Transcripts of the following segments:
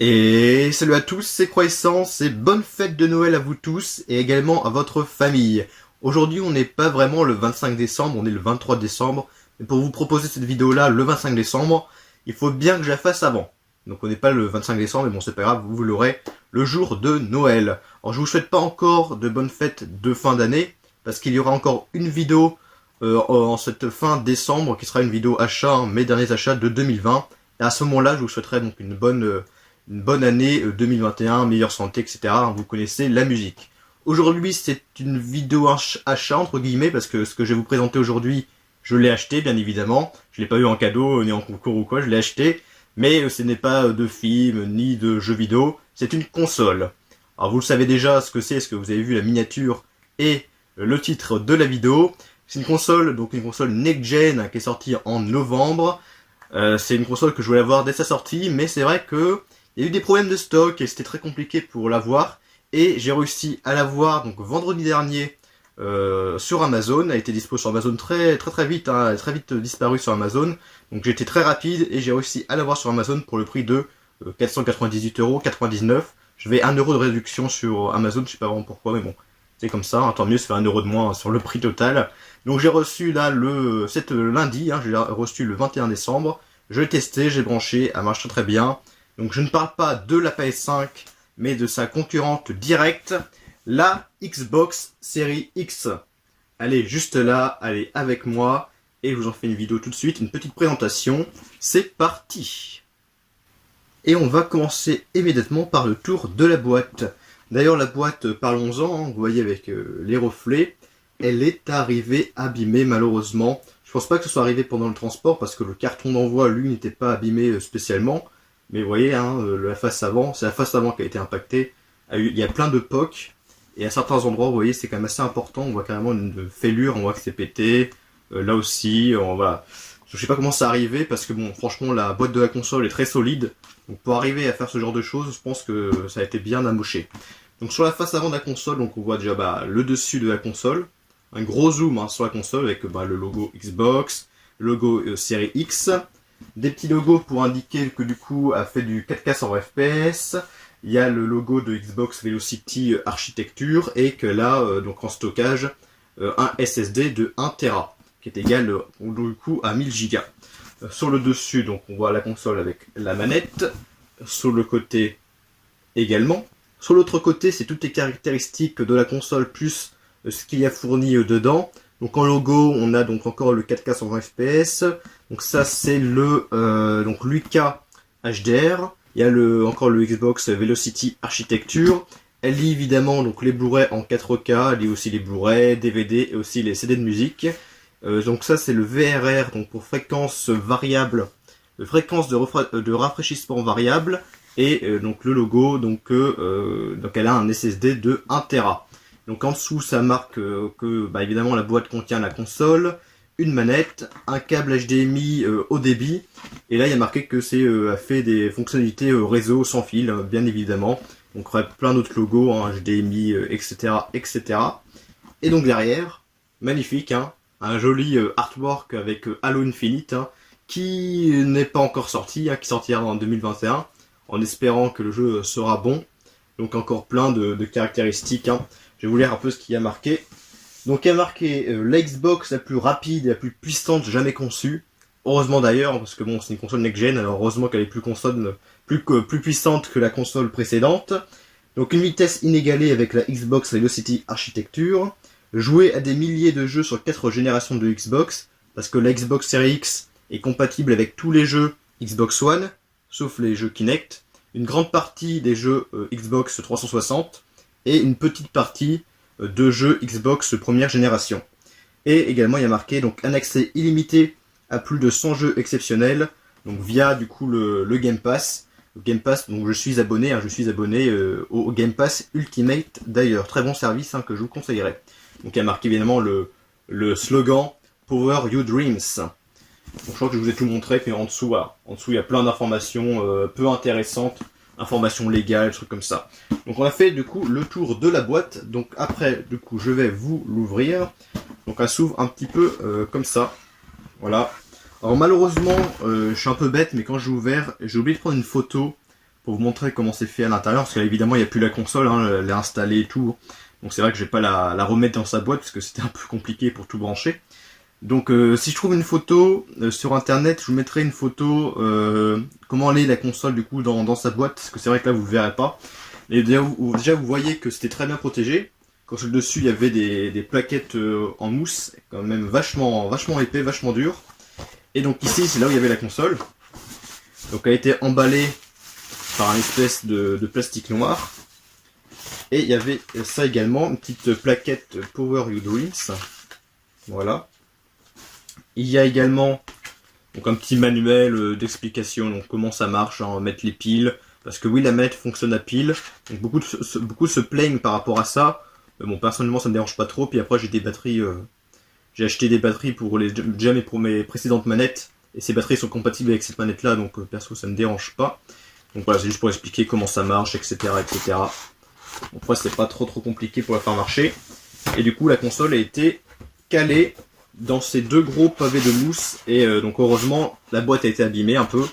Et salut à tous, c'est Croissance et bonne fête de Noël à vous tous et également à votre famille. Aujourd'hui on n'est pas vraiment le 25 décembre, on est le 23 décembre. Mais pour vous proposer cette vidéo là le 25 décembre, il faut bien que je la fasse avant. Donc on n'est pas le 25 décembre, mais bon c'est pas grave, vous l'aurez le jour de Noël. Alors je vous souhaite pas encore de bonnes fêtes de fin d'année, parce qu'il y aura encore une vidéo en cette fin décembre qui sera une vidéo achat, mes derniers achats de 2020. Et à ce moment-là je vous souhaiterai donc une bonne année 2021, meilleure santé, etc. Vous connaissez la musique. Aujourd'hui, c'est une vidéo achat, entre guillemets, parce que ce que je vais vous présenter aujourd'hui, je l'ai acheté, bien évidemment. Je l'ai pas eu en cadeau, ni en concours ou quoi, je l'ai acheté. Mais ce n'est pas de film, ni de jeux vidéo, c'est une console. Alors vous le savez déjà ce que c'est, ce que vous avez vu la miniature et le titre de la vidéo. C'est une console, donc une console next-gen qui est sortie en novembre. C'est une console que je voulais avoir dès sa sortie, mais c'est vrai que il y a eu des problèmes de stock et c'était très compliqué pour l'avoir. Et j'ai réussi à l'avoir donc vendredi dernier sur Amazon. Elle a été dispo sur Amazon très vite, hein, elle a très vite disparu sur Amazon. Donc j'ai été très rapide et j'ai réussi à l'avoir sur Amazon pour le prix de 498,99 €. Je vais 1 € de réduction sur Amazon, je sais pas vraiment pourquoi, mais bon, c'est comme ça, hein, tant mieux, ça fait 1 € de moins sur le prix total. Donc j'ai reçu là cette lundi, hein, j'ai reçu le 21 décembre. Je l'ai testé, j'ai branché, elle marche très bien. Donc je ne parle pas de la PS5, mais de sa concurrente directe, la Xbox Series X. Elle est juste là, elle est avec moi, et je vous en fais une vidéo tout de suite, une petite présentation. C'est parti! Et on va commencer immédiatement par le tour de la boîte. D'ailleurs la boîte, parlons-en, hein, vous voyez avec les reflets, elle est arrivée abîmée malheureusement. Je pense pas que ce soit arrivé pendant le transport, parce que le carton d'envoi, lui, n'était pas abîmé spécialement. Mais vous voyez, hein, la face avant, c'est la face avant qui a été impactée. Il y a plein de pocs. Et à certains endroits, vous voyez, c'est quand même assez important. On voit carrément une fêlure, on voit que c'est pété. Là aussi, voilà. Je sais pas comment ça arrivé, parce que bon, franchement, la boîte de la console est très solide. Donc pour arriver à faire ce genre de choses, je pense que ça a été bien amoché. Donc sur la face avant de la console, donc on voit déjà le dessus de la console. Un gros zoom hein, sur la console avec le logo Xbox, le logo Série X. Des petits logos pour indiquer que du coup a fait du 4K 120 FPS. Il y a le logo de Xbox Velocity Architecture et que là, donc en stockage, un SSD de 1 Tera qui est égal du coup à 1000 Go. Sur le dessus, donc on voit la console avec la manette. Sur le côté également. Sur l'autre côté, c'est toutes les caractéristiques de la console plus ce qu'il y a fourni dedans. Donc en logo, on a donc encore le 4K 120 FPS. Donc ça c'est donc l'UK HDR. Il y a encore le Xbox Velocity Architecture. Elle lit évidemment donc les Blu-ray en 4K, elle lit aussi les Blu-ray, DVD et aussi les CD de musique. Donc ça c'est le VRR, donc pour fréquence variable, fréquence de rafraîchissement variable. Et donc le logo, donc elle a un SSD de 1 Tera. Donc en dessous ça marque que évidemment la boîte contient la console, une manette, un câble HDMI haut débit, et là il y a marqué que c'est fait des fonctionnalités réseau sans fil, bien évidemment. Donc il y aurait plein d'autres logos, hein, HDMI, etc., etc. Et donc derrière, magnifique, hein, un joli artwork avec Halo Infinite, hein, qui n'est pas encore sorti, hein, qui sortira en 2021, en espérant que le jeu sera bon. Donc encore plein de caractéristiques, hein. Je vais vous lire un peu ce qu'il y a marqué. Donc il y a marqué la Xbox la plus rapide et la plus puissante jamais conçue. Heureusement d'ailleurs, parce que bon, c'est une console next-gen, alors heureusement qu'elle est plus puissante que la console précédente. Donc une vitesse inégalée avec la Xbox Velocity Architecture. Jouer à des milliers de jeux sur 4 générations de Xbox, parce que la Xbox Series X est compatible avec tous les jeux Xbox One, sauf les jeux Kinect. Une grande partie des jeux Xbox 360. Et une petite partie de jeux Xbox première génération. Et également il y a marqué donc un accès illimité à plus de 100 jeux exceptionnels, donc via du coup le Game Pass. Le Game Pass, donc je suis abonné au Game Pass Ultimate d'ailleurs, très bon service hein, que je vous conseillerais. Donc il y a marqué évidemment le slogan Power Your Dreams. Donc, je crois que je vous ai tout montré, puis en dessous il y a plein d'informations peu intéressantes. Informations légales, trucs comme ça. Donc on a fait du coup le tour de la boîte. Donc après du coup je vais vous l'ouvrir. Donc elle s'ouvre un petit peu comme ça. Voilà. Alors malheureusement je suis un peu bête, mais quand j'ai ouvert, j'ai oublié de prendre une photo pour vous montrer comment c'est fait à l'intérieur, parce qu'évidemment il n'y a plus la console, hein, elle est installée et tout. Donc c'est vrai que je vais pas la remettre dans sa boîte, parce que c'était un peu compliqué pour tout brancher. Donc si je trouve une photo sur internet, je vous mettrai une photo comment elle est la console du coup dans sa boîte, parce que c'est vrai que là vous ne verrez pas. Et déjà vous voyez que c'était très bien protégé. Quand sur le dessus il y avait des plaquettes en mousse, quand même vachement épais, vachement dur. Et donc ici c'est là où il y avait la console. Donc elle a été emballée par une espèce de plastique noir. Et il y avait ça également, une petite plaquette Power Your Dreams. Voilà. Il y a également donc un petit manuel d'explication, donc comment ça marche, hein, mettre les piles, parce que oui la manette fonctionne à pile, donc beaucoup se plaignent par rapport à ça. Bon personnellement ça me dérange pas trop, puis après j'ai des batteries, j'ai acheté des batteries pour mes précédentes manettes, et ces batteries sont compatibles avec cette manette là, donc perso ça me dérange pas. Donc voilà, c'est juste pour expliquer comment ça marche, etc. etc. Bon, après c'est pas trop compliqué pour la faire marcher, et du coup la console a été calée dans ces deux gros pavés de mousse, et donc heureusement la boîte a été abîmée un peu,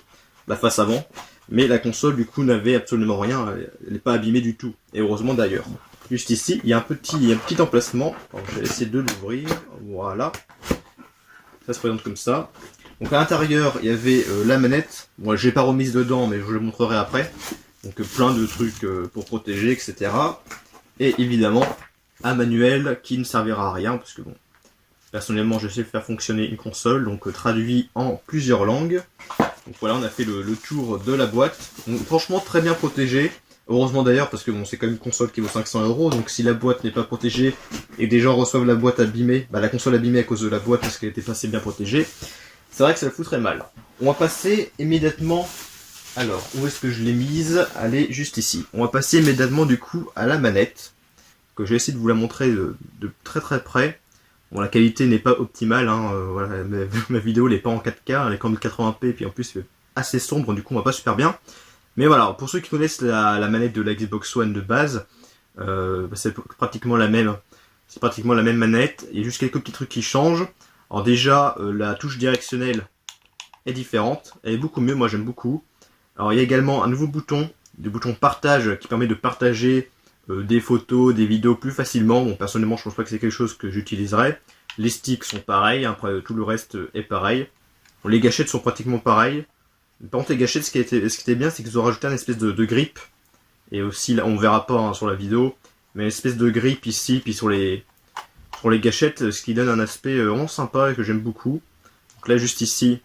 la face avant, mais la console du coup n'avait absolument rien, elle n'est pas abîmée du tout, et heureusement d'ailleurs. Juste ici, il y a un petit emplacement, alors je vais essayer de l'ouvrir, voilà, ça se présente comme ça. Donc à l'intérieur il y avait la manette, bon je l'ai pas remise dedans mais je vous le montrerai après, donc plein de trucs pour protéger, etc. Et évidemment un manuel qui ne servira à rien, parce que bon, personnellement, je sais faire fonctionner une console, donc traduit en plusieurs langues. Donc voilà, on a fait le tour de la boîte. Donc, franchement, très bien protégé. Heureusement d'ailleurs, parce que bon, c'est quand même une console qui vaut 500 €. Donc si la boîte n'est pas protégée et des gens reçoivent la boîte abîmée, bah, la console abîmée à cause de la boîte parce qu'elle était pas assez bien protégée, c'est vrai que ça le foutrait mal. On va passer immédiatement. Alors, où est-ce que je l'ai mise? Elle est juste ici. On va passer immédiatement du coup à la manette, que je vais essayer de vous la montrer de très près. Bon, la qualité n'est pas optimale, hein, voilà, ma vidéo n'est pas en 4K, elle est qu'en 1080p, et puis en plus c'est assez sombre, du coup on voit pas super bien. Mais voilà, pour ceux qui connaissent la manette de la Xbox One de base, c'est pratiquement la même. C'est pratiquement la même manette, il y a juste quelques petits trucs qui changent. Alors déjà, la touche directionnelle est différente, elle est beaucoup mieux, moi j'aime beaucoup. Alors il y a également un nouveau bouton, le bouton partage, qui permet de partager des photos, des vidéos plus facilement. Bon, personnellement, je pense pas que c'est quelque chose que j'utiliserai. Les sticks sont pareils, après tout le reste est pareil. Bon, les gâchettes sont pratiquement pareilles. Par contre, les gâchettes, ce qui était bien, c'est qu'ils ont rajouté un espèce de grip. Et aussi, là, on verra pas hein, sur la vidéo, mais une espèce de grip ici, puis sur les gâchettes, ce qui donne un aspect vraiment sympa et que j'aime beaucoup. Donc là, juste ici,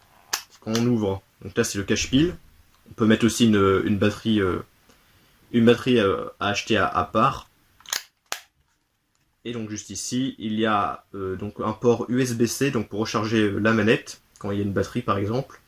quand on ouvre, donc là c'est le cache-pile. On peut mettre aussi une batterie. À acheter à part. Et donc juste ici, il y a donc un port USB-C donc pour recharger la manette quand il y a une batterie par exemple.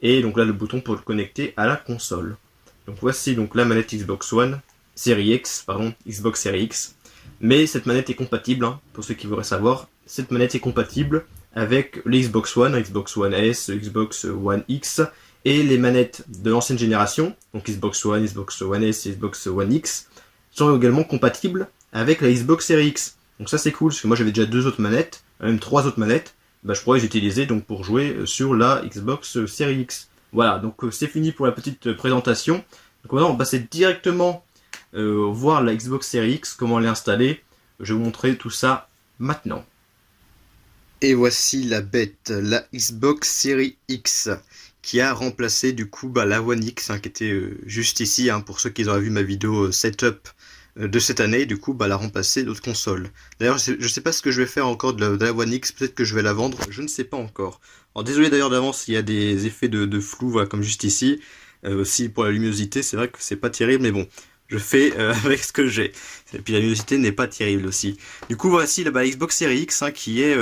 Et donc là le bouton pour le connecter à la console. Donc voici donc la manette Xbox One Series X, pardon, Xbox Series X. Mais cette manette est compatible, hein, pour ceux qui voudraient savoir, cette manette est compatible avec les Xbox One, Xbox One S, Xbox One X et les manettes de l'ancienne génération, donc Xbox One, Xbox One S et Xbox One X, sont également compatibles avec la Xbox Series X. Donc ça c'est cool, parce que moi j'avais déjà deux autres manettes, même trois autres manettes, bah, je pourrais les utiliser donc pour jouer sur la Xbox Series X. Voilà, donc c'est fini pour la petite présentation. Donc maintenant on va passer directement voir la Xbox Series X, comment l'installer. Je vais vous montrer tout ça maintenant. Et voici la bête, la Xbox Series X, qui a remplacé du coup la One X, hein, qui était juste ici, hein, pour ceux qui auraient vu ma vidéo setup de cette année. Du coup elle a remplacé d'autres consoles. D'ailleurs je sais pas ce que je vais faire encore de la One X, peut-être que je vais la vendre, je ne sais pas encore. Alors désolé d'ailleurs d'avance s'il y a des effets de flou, voilà, comme juste ici. Aussi pour la luminosité, c'est vrai que c'est pas terrible, mais bon, je fais avec ce que j'ai. Et puis la luminosité n'est pas terrible aussi. Du coup voici la Xbox Series X, hein, qui est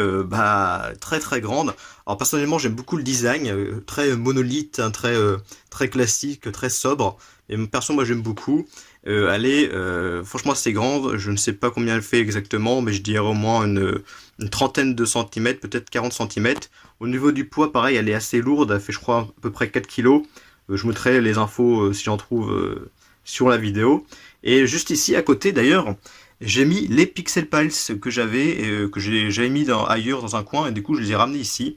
très grande. Alors personnellement j'aime beaucoup le design, très monolithe, hein, très classique, très sobre. Et perso moi j'aime beaucoup. Elle est franchement assez grande, je ne sais pas combien elle fait exactement, mais je dirais au moins une trentaine de centimètres, peut-être 40 centimètres. Au niveau du poids, pareil, elle est assez lourde, elle fait je crois à peu près 4 kg. Je mettrai les infos si j'en trouve sur la vidéo. Et juste ici à côté d'ailleurs, j'ai mis les Pixel Pals que j'avais, que j'avais mis ailleurs dans un coin, et du coup je les ai ramenés ici.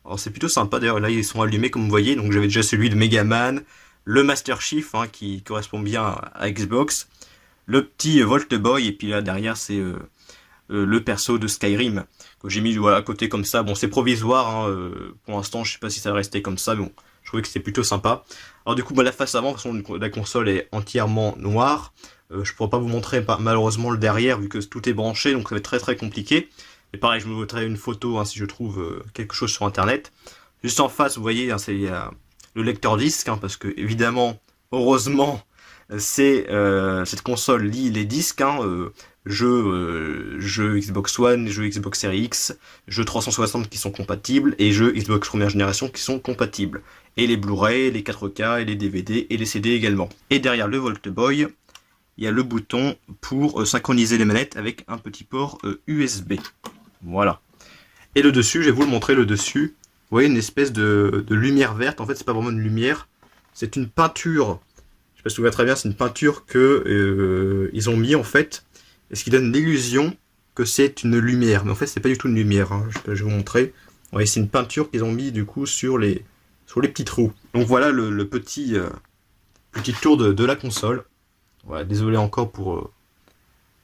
Alors c'est plutôt sympa d'ailleurs, là ils sont allumés comme vous voyez, donc j'avais déjà celui de Megaman, le Master Chief, hein, qui correspond bien à Xbox, le petit Volt Boy, et puis là derrière c'est le perso de Skyrim, que j'ai mis voilà, à côté comme ça. Bon, c'est provisoire, hein, pour l'instant, je sais pas si ça va rester comme ça, mais bon, je trouvais que c'était plutôt sympa. Alors du coup, bah, la face avant, de toute façon, la console est entièrement noire. Je pourrais pas vous montrer malheureusement le derrière, vu que tout est branché, donc ça va être très très compliqué. Mais pareil, je me montrerai une photo, hein, si je trouve quelque chose sur internet. Juste en face, vous voyez, hein, c'est le lecteur disque, hein, parce que évidemment, heureusement, cette console lit les disques, hein, jeux Xbox One, jeux Xbox Series X, jeux 360 qui sont compatibles, et jeux Xbox première génération qui sont compatibles. Et les Blu-ray, les 4K, et les DVD, et les CD également. Et derrière le Volt Boy, il y a le bouton pour synchroniser les manettes avec un petit port USB. Voilà. Et le dessus, je vais vous le montrer, le dessus. Vous voyez une espèce de lumière verte. En fait, c'est pas vraiment une lumière, c'est une peinture. Je sais pas si vous voyez très bien, c'est une peinture que ils ont mis en fait, et ce qui donne l'illusion que c'est une lumière. Mais en fait, c'est pas du tout une lumière. Hein. Je vais vous montrer. Vous voyez, c'est une peinture qu'ils ont mis du coup sur les petits trous. Donc voilà le petit tour de la console. Voilà, désolé encore pour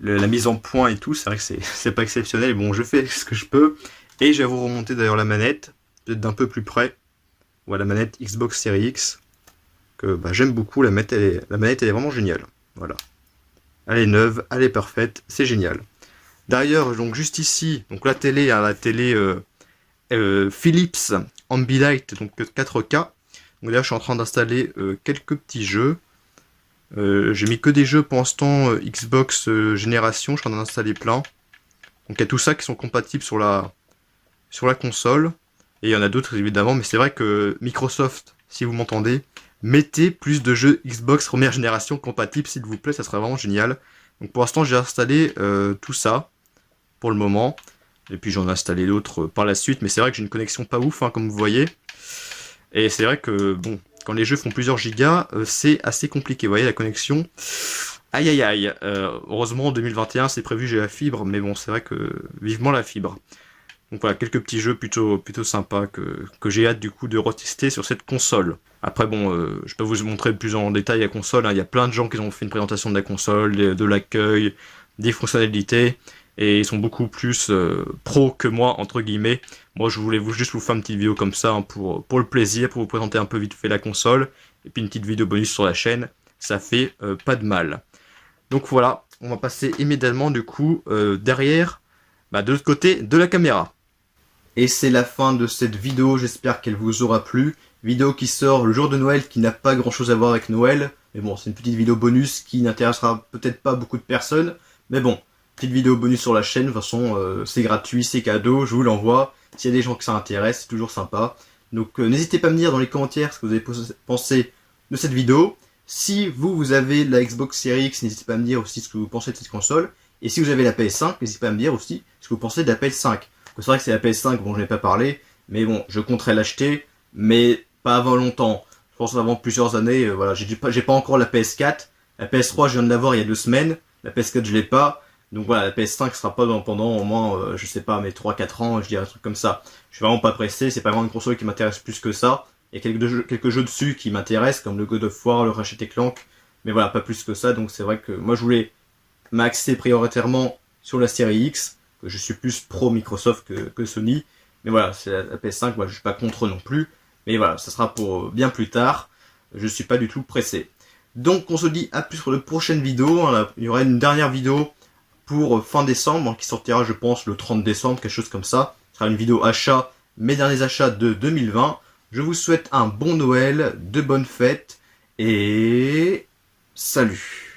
la mise en point et tout, c'est vrai que c'est pas exceptionnel. Bon, je fais ce que je peux. Et je vais vous remonter d'ailleurs la manette, peut-être d'un peu plus près. Voilà, la manette Xbox Series X, que bah, j'aime beaucoup. La manette elle est vraiment géniale. Voilà. Elle est neuve, elle est parfaite, c'est génial. D'ailleurs, donc juste ici, donc la télé, hein, Philips Ambilight, donc 4K. Donc là, je suis en train d'installer quelques petits jeux. J'ai mis que des jeux pour l'instant Xbox génération, je suis en train d'en installer plein. Donc il y a tout ça qui sont compatibles sur la console. Et il y en a d'autres évidemment, mais c'est vrai que Microsoft, si vous m'entendez, mettez plus de jeux Xbox première génération compatibles s'il vous plaît, ça serait vraiment génial. Donc pour l'instant j'ai installé tout ça pour le moment. Et puis j'en ai installé d'autres par la suite, mais c'est vrai que j'ai une connexion pas ouf, hein, comme vous voyez. Et c'est vrai que bon, quand les jeux font plusieurs gigas, c'est assez compliqué. Vous voyez la connexion. Aïe aïe aïe. Heureusement en 2021 c'est prévu, j'ai la fibre, mais bon c'est vrai que vivement la fibre. Donc voilà, quelques petits jeux plutôt sympas que j'ai hâte du coup de retester sur cette console. Après bon, je peux vous montrer plus en détail la console, hein. Il y a plein de gens qui ont fait une présentation de la console, de l'accueil, des fonctionnalités, et ils sont beaucoup plus pro que moi, entre guillemets. Moi je voulais juste vous faire une petite vidéo comme ça, hein, pour le plaisir, pour vous présenter un peu vite fait la console, et puis une petite vidéo bonus sur la chaîne, ça fait pas de mal. Donc voilà, on va passer immédiatement du coup derrière, bah, de l'autre côté de la caméra. Et c'est la fin de cette vidéo, j'espère qu'elle vous aura plu. Vidéo qui sort le jour de Noël, qui n'a pas grand chose à voir avec Noël. Mais bon, c'est une petite vidéo bonus qui n'intéressera peut-être pas beaucoup de personnes. Mais bon, petite vidéo bonus sur la chaîne, de toute façon, c'est gratuit, c'est cadeau, je vous l'envoie. S'il y a des gens que ça intéresse, c'est toujours sympa. Donc n'hésitez pas à me dire dans les commentaires ce que vous avez pensé de cette vidéo. Si vous avez la Xbox Series X, n'hésitez pas à me dire aussi ce que vous pensez de cette console. Et si vous avez la PS5, n'hésitez pas à me dire aussi ce que vous pensez de la PS5. C'est vrai que c'est la PS5, bon je n'ai pas parlé, mais bon, je compterai l'acheter, mais pas avant longtemps. Je pense avant plusieurs années, voilà, j'ai pas encore la PS4, la PS3 je viens de l'avoir il y a 2 semaines, la PS4 je l'ai pas, donc voilà, la PS5 sera pas pendant au moins, je sais pas, mais 3-4 ans, je dirais un truc comme ça. Je suis vraiment pas pressé, c'est pas vraiment une console qui m'intéresse plus que ça. Il y a quelques jeux dessus qui m'intéressent, comme le God of War, le Ratchet & Clank, mais voilà, pas plus que ça, donc c'est vrai que moi je voulais m'axer prioritairement sur la série X, que je suis plus pro Microsoft que Sony, mais voilà, c'est la PS5, moi je suis pas contre non plus, mais voilà, ça sera pour bien plus tard, je suis pas du tout pressé. Donc on se dit à plus pour de prochaines vidéos, il y aura une dernière vidéo pour fin décembre, qui sortira je pense le 30 décembre, quelque chose comme ça, ce sera une vidéo achat, mes derniers achats de 2020, je vous souhaite un bon Noël, de bonnes fêtes, et salut!